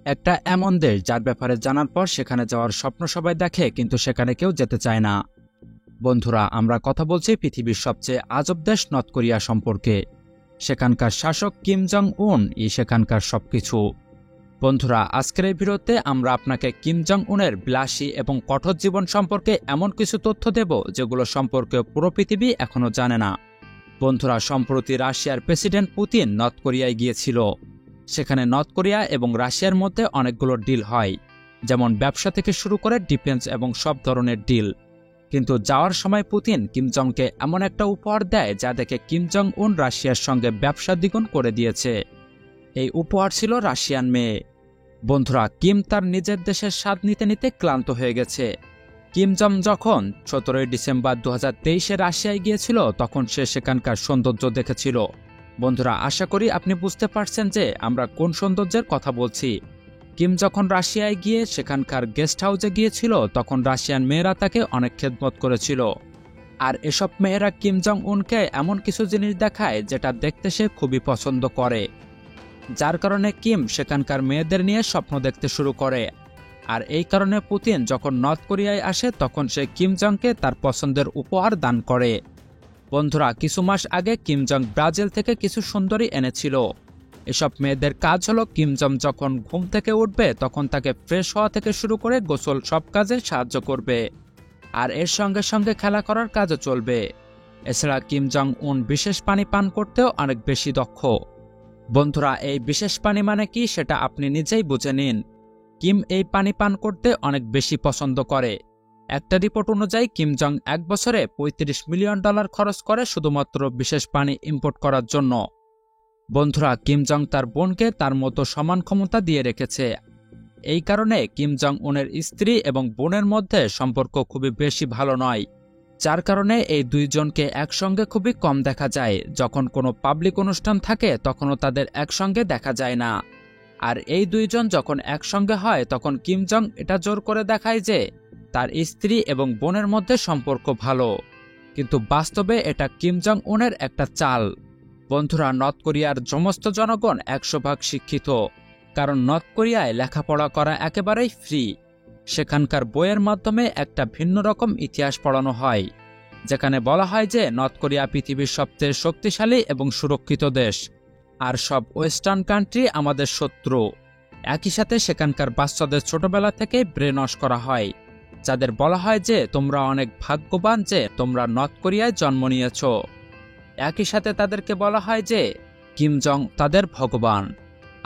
একটা এমন দেশ যার ব্যাপারে জানার পর সেখানে যাওয়ার স্বপ্ন সবাই দেখে, কিন্তু সেখানে কেউ যেতে চায় না। বন্ধুরা, আমরা কথা বলছি পৃথিবীর সবচেয়ে আজব দেশ নর্থ কোরিয়া সম্পর্কে। সেখানকার শাসক কিম জং উন সেখানকার সবকিছু। বন্ধুরা, আজকের এই ভিডিওতে আমরা আপনাকে কিম জং উনের বিলাসী এবং কঠোর জীবন সম্পর্কে এমন কিছু তথ্য দেব যেগুলো সম্পর্কে পুরো পৃথিবী এখনো জানে না। বন্ধুরা, সম্প্রতি রাশিয়ার প্রেসিডেন্ট পুতিন নর্থ কোরিয়ায় গিয়েছিল। সেখানে নর্থ কোরিয়া এবং রাশিয়ার মধ্যে অনেকগুলো ডিল হয়, যেমন ব্যবসা থেকে শুরু করে ডিফেন্স এবং সব ধরনের ডিল। কিন্তু যাওয়ার সময় পুতিন কিম জংকে এমন একটা উপহার দেয় যা দেখে কিম জং উন রাশিয়ার সঙ্গে ব্যবসা দ্বিগুণ করে দিয়েছে। এই উপহার ছিল রাশিয়ান মেয়ে। বন্ধুরা, কিম তার নিজের দেশের স্বাদ নিতে নিতে ক্লান্ত হয়ে গেছে। কিম জং যখন 17 ডিসেম্বর 2023-এ রাশিয়ায় গিয়েছিল তখন সে সেখানকার সৌন্দর্য দেখেছিল। বন্ধুরা, আশা করি আপনি বুঝতে পারছেন যে আমরা কোন সৌন্দর্যের কথা বলছি। কিম যখন রাশিয়ায় গিয়ে সেখানকার গেস্ট হাউসে গিয়েছিল তখন রাশিয়ান মেয়েরা তাকে অনেক খেদমত করেছিল। আর এসব মেয়েরা কিম জং উনকে এমন কিছু জিনিস দেখায় যেটা দেখতে সে খুবই পছন্দ করে, যার কারণে কিম সেখানকার মেয়েদের নিয়ে স্বপ্ন দেখতে শুরু করে। আর এই কারণে পুতিন যখন নর্থ কোরিয়ায় আসে তখন সে কিম জংকে তার পছন্দের উপহার দান করে। বন্ধুরা, কিছু মাস আগে কিম জং ব্রাজিল থেকে কিছু সুন্দরী এনেছিল। এসব মেয়েদের কাজ হলো কিম জং যখন ঘুম থেকে উঠবে তখন তাকে ফ্রেশ হওয়া থেকে শুরু করে গোসল সব কাজে সাহায্য করবে, আর এর সঙ্গে সঙ্গে খেলা করার কাজও চলবে। এছাড়া কিম জং উন বিশেষ পানি পান করতেও অনেক বেশি দক্ষ। বন্ধুরা, এই বিশেষ পানি মানে কি সেটা আপনি নিজেই বুঝে নিন। কিম এই পানি পান করতে অনেক বেশি পছন্দ করে। একটা রিপোর্ট অনুযায়ী কিম জং এক বছরে $35 মিলিয়ন খরচ করে শুধুমাত্র বিশেষ পানি ইম্পোর্ট করার জন্য। বন্ধুরা, কিম জং তার বোনকে তার মতো সমান ক্ষমতা দিয়ে রেখেছে। এই কারণে কিম জং উনের স্ত্রী এবং বোনের মধ্যে সম্পর্ক খুবই বেশি ভালো নয়, যার কারণে এই দুইজনকে একসঙ্গে খুবই কম দেখা যায়। যখন কোনো পাবলিক অনুষ্ঠান থাকে তখনও তাদের একসঙ্গে দেখা যায় না। আর এই দুইজন যখন একসঙ্গে হয় তখন কিম জং এটা জোর করে দেখায় যে তার স্ত্রী এবং বোনের মধ্যে সম্পর্ক ভালো, কিন্তু বাস্তবে এটা কিম জং উনের একটা চাল। বন্ধুরা, নর্থ কোরিয়ার সমস্ত জনগণ 100% শিক্ষিত, কারণ নর্থ কোরিয়ায় লেখাপড়া করা একেবারেই ফ্রি। সেখানকার বইয়ের মাধ্যমে একটা ভিন্ন রকম ইতিহাস পড়ানো হয়, যেখানে বলা হয় যে নর্থ কোরিয়া পৃথিবীর সবচেয়ে শক্তিশালী এবং সুরক্ষিত দেশ, আর সব ওয়েস্টার্ন কান্ট্রি আমাদের শত্রু। একই সাথে সেখানকার বাচ্চাদের ছোটবেলা থেকে ব্রেন ওয়াশ করা হয়, যাদের বলা হয় যে তোমরা অনেক ভাগ্যবান যে তোমরা নর্থ কোরিয়ায় জন্ম নিয়েছ। একই সাথে তাদেরকে বলা হয় যে কিম জং তাদের ভগবান,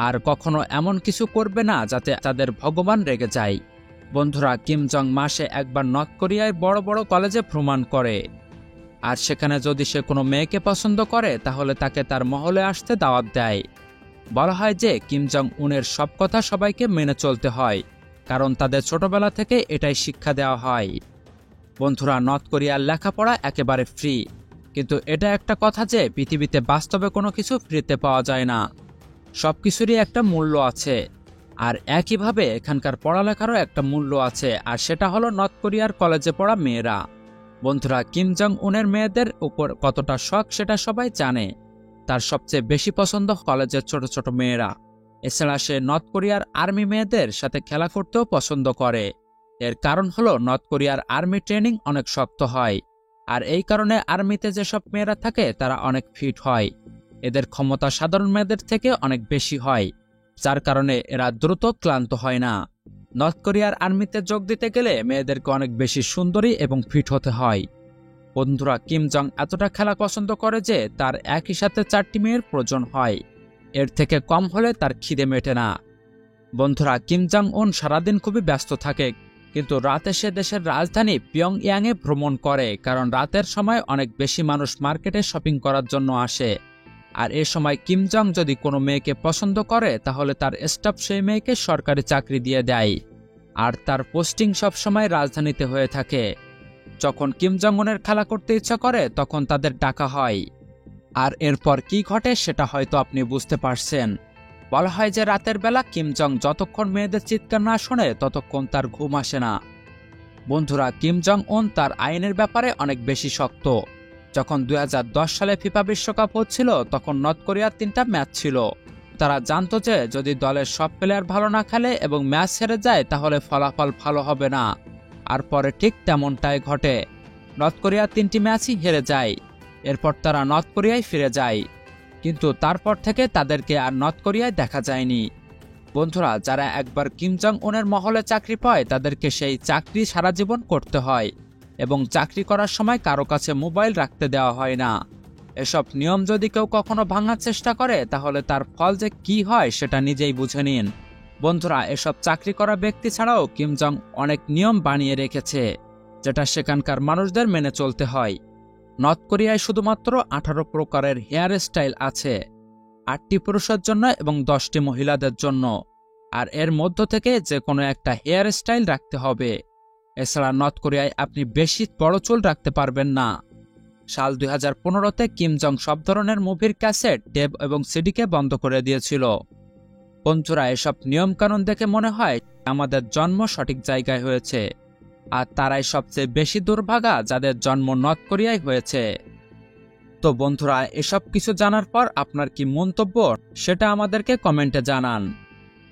আর কখনো এমন কিছু করবে না যাতে তাদের ভগবান রেগে যায়। বন্ধুরা, কিম জং মাসে একবার নর্থ কোরিয়ায় বড় বড় কলেজে ভ্রমণ করে, আর সেখানে যদি সে কোনো মেয়েকে পছন্দ করে তাহলে তাকে তার মহলে আসতে দাওয়াত দেয়। বলা হয় যে কিম জং উনের সব কথা সবাইকে মেনে চলতে হয়, কারণ তাদের ছোটবেলা থেকে এটাই শিক্ষা দেওয়া হয়। বন্ধুরা, নর্থ কোরিয়ার লেখাপড়া একেবারে ফ্রি, কিন্তু এটা একটা কথা যে পৃথিবীতে বাস্তবে কোনো কিছু ফ্রিতে পাওয়া যায় না। সব কিছুরই একটা মূল্য আছে, আর একইভাবে এখানকার পড়ালেখারও একটা মূল্য আছে, আর সেটা হলো নর্থ কোরিয়ার কলেজে পড়া মেয়েরা। বন্ধুরা, কিম জং উনের মেয়েদের উপর কতটা শখ সেটা সবাই জানে। তার সবচেয়ে বেশি পছন্দ কলেজের ছোট ছোট মেয়েরা। এছাড়া সে নর্থ কোরিয়ার আর্মি মেয়েদের সাথে খেলা করতেও পছন্দ করে। এর কারণ হলো নর্থ কোরিয়ার আর্মি ট্রেনিং অনেক শক্ত হয়, আর এই কারণে আর্মিতে যেসব মেয়েরা থাকে তারা অনেক ফিট হয়। এদের ক্ষমতা সাধারণ মেয়েদের থেকে অনেক বেশি হয়, যার কারণে এরা দ্রুত ক্লান্ত হয় না। নর্থ কোরিয়ার আর্মিতে যোগ দিতে গেলে মেয়েদেরকে অনেক বেশি সুন্দরী এবং ফিট হতে হয়। বন্ধুরা, কিম জং এতটা খেলা পছন্দ করে যে তার একই সাথে 4টি মেয়ের প্রয়োজন হয়। এর থেকে কম হলে তার খিদে মেটে না। বন্ধুরা, কিম জং উন সারাদিন খুবই ব্যস্ত থাকে, কিন্তু রাতে সে দেশের রাজধানী পিয়ংইয়াংয়ে ভ্রমণ করে, কারণ রাতের সময় অনেক বেশি মানুষ মার্কেটে শপিং করার জন্য আসে। আর এ সময় কিম জং যদি কোনো মেয়েকে পছন্দ করে তাহলে তার স্টাফ সেই মেয়েকে সরকারি চাকরি দিয়ে দেয়, আর তার পোস্টিং সবসময় রাজধানীতে হয়ে থাকে। যখন কিম জং উনের খেলা করতে ইচ্ছা করে তখন তাদের ডাকা হয়। আর এরপর কি ঘটে সেটা হয়তো আপনি বুঝতে পারছেন। বলা হয় যে রাতের বেলা কিম জং যতক্ষণ মেয়েদের চিৎকার না শোনে ততক্ষণ তার ঘুম আসে না। বন্ধুরা, কিম জং উন তার আইনের ব্যাপারে অনেক বেশি শক্ত। যখন 2010 সালে ফিফা বিশ্বকাপ হচ্ছিল তখন নর্থ কোরিয়ার 3টা ম্যাচ ছিল। তারা জানতো যে যদি দলের সব প্লেয়ার ভালো না খেলে এবং ম্যাচ হেরে যায় তাহলে ফলাফল ভালো হবে না। আর পরে ঠিক তেমনটাই ঘটে। নর্থ কোরিয়া 3টি ম্যাচই হেরে যায়। এরপর তারা নর্থ কোরিয়ায় ফিরে যায়, কিন্তু তারপর থেকে তাদেরকে আর নর্থ কোরিয়ায় দেখা যায়নি। বন্ধুরা, যারা একবার কিম জং উনের মহলে চাকরি পায় তাদেরকে সেই চাকরি সারা জীবন করতে হয় এবং চাকরি করার সময় কারো কাছে মোবাইল রাখতে দেওয়া হয় না। এসব নিয়ম যদি কেউ কখনো ভাঙার চেষ্টা করে তাহলে তার ফল যে কি হয় সেটা নিজেই বুঝে নিন। বন্ধুরা, এসব চাকরি করা ব্যক্তি ছাড়াও কিম জং অনেক নিয়ম বানিয়ে রেখেছে যেটা সেখানকার মানুষদের মেনে চলতে হয়। নর্থ কোরিয়ায় শুধুমাত্র 18 প্রকারের হেয়ার স্টাইল আছে, 8টি পুরুষের জন্য এবং 10টি মহিলাদের জন্য। আর এর মধ্য থেকে যে কোনো একটা হেয়ার স্টাইল রাখতে হবে। এছাড়া নর্থ কোরিয়ায় আপনি বেশি বড় চুল রাখতে পারবেন না। সাল 2015-তে কিম জং সব ধরনের মুভির ক্যাসেট, টেপ এবং সিডিকে বন্ধ করে দিয়েছিল। বন্ধুরা, এসব নিয়মকানুন দেখে মনে হয় আমাদের জন্ম সঠিক জায়গায় হয়েছে, আর তারাই সবচেয়ে বেশি দুর্ভাগা যাদের জন্ম নর্থ কোরিয়ায় হয়েছে। তো বন্ধুরা, এসব কিছু জানার পর আপনার কি মন্তব্য সেটা আমাদেরকে কমেন্টে জানান।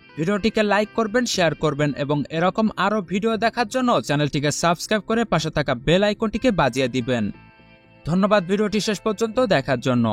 ভিডিওটিকে লাইক করবেন, শেয়ার করবেন এবং এরকম আরও ভিডিও দেখার জন্য চ্যানেলটিকে সাবস্ক্রাইব করে পাশে থাকা বেল আইকনটিকে বাজিয়ে দিবেন। ধন্যবাদ ভিডিওটি শেষ পর্যন্ত দেখার জন্য।